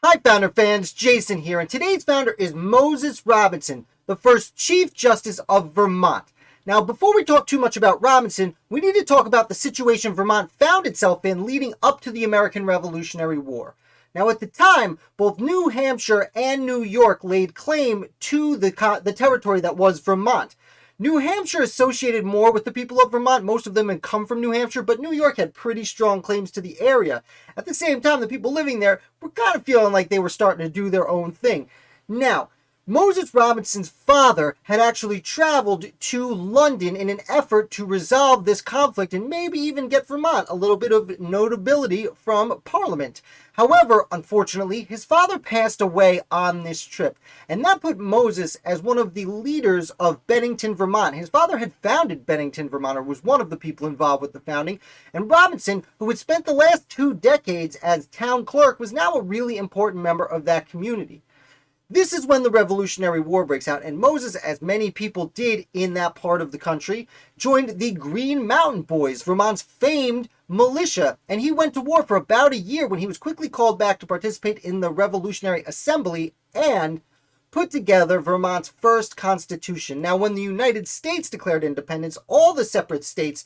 Hi Founder fans, Jason here, and today's founder is Moses Robinson, the first Chief Justice of Vermont. Now, before we talk too much about Robinson, we need to talk about the situation Vermont found itself in leading up to the American Revolutionary War. Now, at the time, both New Hampshire and New York laid claim to the territory that was Vermont. New Hampshire associated more with the people of Vermont. Most of them had come from New Hampshire, but New York had pretty strong claims to the area. At the same time, the people living there were kind of feeling like they were starting to do their own thing. Now, Moses Robinson's father had actually traveled to London in an effort to resolve this conflict and maybe even get Vermont a little bit of notability from Parliament. However, unfortunately, his father passed away on this trip, and that put Moses as one of the leaders of Bennington, Vermont. His father had founded Bennington, Vermont, or was one of the people involved with the founding, and Robinson, who had spent the last 2 decades as town clerk, was now a really important member of that community. This is when the Revolutionary War breaks out, and Moses, as many people did in that part of the country, joined the Green Mountain Boys, Vermont's famed militia, and he went to war for about a year when he was quickly called back to participate in the Revolutionary Assembly and put together Vermont's first constitution. Now, when the United States declared independence, all the separate states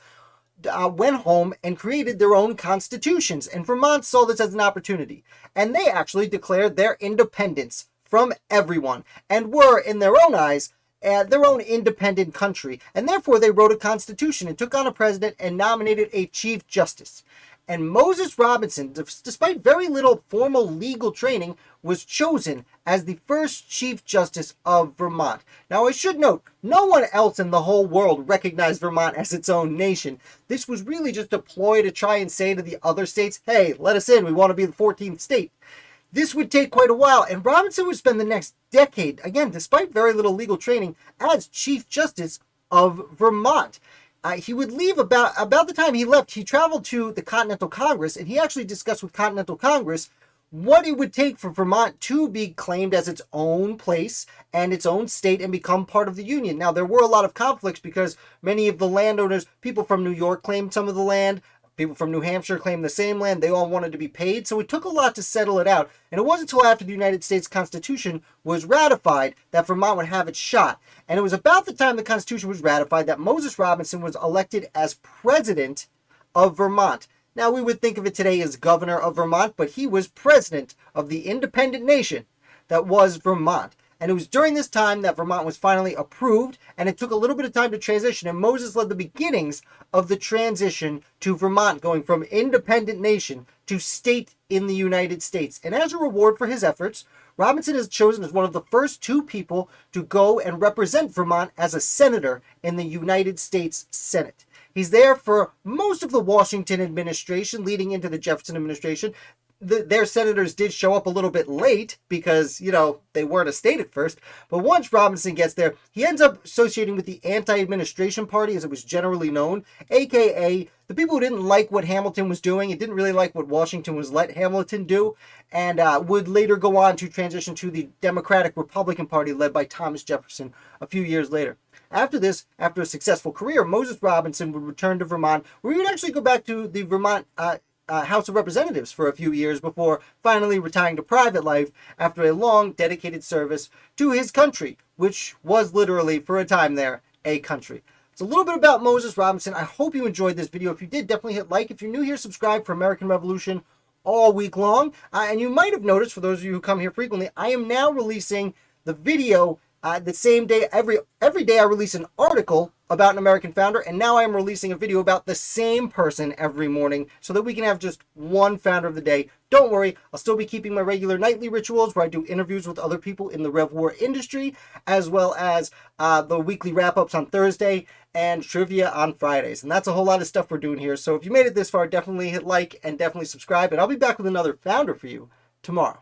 went home and created their own constitutions, and Vermont saw this as an opportunity, and they actually declared their independence from everyone, and were, in their own eyes, their own independent country, and therefore they wrote a constitution and took on a president and nominated a chief justice. And Moses Robinson, despite very little formal legal training, was chosen as the first Chief Justice of Vermont. Now, I should note, no one else in the whole world recognized Vermont as its own nation. This was really just a ploy to try and say to the other states, hey, let us in, we want to be the 14th state. This would take quite a while, and Robinson would spend the next decade, again, despite very little legal training, as Chief Justice of Vermont. He would leave about the time he left. He traveled to the Continental Congress, and he actually discussed with Continental Congress what it would take for Vermont to be claimed as its own place and its own state and become part of the Union. Now, there were a lot of conflicts because many of the landowners, people from New York claimed some of the land, people from New Hampshire claimed the same land. They all wanted to be paid, so it took a lot to settle it out. And it wasn't until after the United States Constitution was ratified that Vermont would have its shot. And it was about the time the Constitution was ratified that Moses Robinson was elected as president of Vermont. Now, we would think of it today as governor of Vermont, but he was president of the independent nation that was Vermont. And it was during this time that Vermont was finally approved, and it took a little bit of time to transition, and Moses led the beginnings of the transition to Vermont, going from independent nation to state in the United States. And as a reward for his efforts, Robinson is chosen as one of the first 2 people to go and represent Vermont as a senator in the United States Senate. He's there for most of the Washington administration, leading into the Jefferson administration. Their senators did show up a little bit late because, they weren't a state at first. But once Robinson gets there, he ends up associating with the anti-administration party, as it was generally known, aka the people who didn't like what Hamilton was doing and didn't really like what Washington was let Hamilton do, and would later go on to transition to the Democratic Republican Party led by Thomas Jefferson a few years later. After this, after a successful career, Moses Robinson would return to Vermont, where he would actually go back to the Vermont House of Representatives for a few years before finally retiring to private life after a long, dedicated service to his country, which was literally, for a time there, a country. It's a little bit about Moses Robinson. I hope you enjoyed this video. If you did, definitely hit like. If you're new here, subscribe for American Revolution all week long. And you might have noticed, for those of you who come here frequently, I am now releasing the video the same day. Every day I release an article about an American founder, and now I'm releasing a video about the same person every morning so that we can have just one founder of the day. Don't worry, I'll still be keeping my regular nightly rituals where I do interviews with other people in the Rev War industry, as well as the weekly wrap-ups on Thursday and trivia on Fridays. And that's a whole lot of stuff we're doing here. So if you made it this far, definitely hit like and definitely subscribe, and I'll be back with another founder for you tomorrow.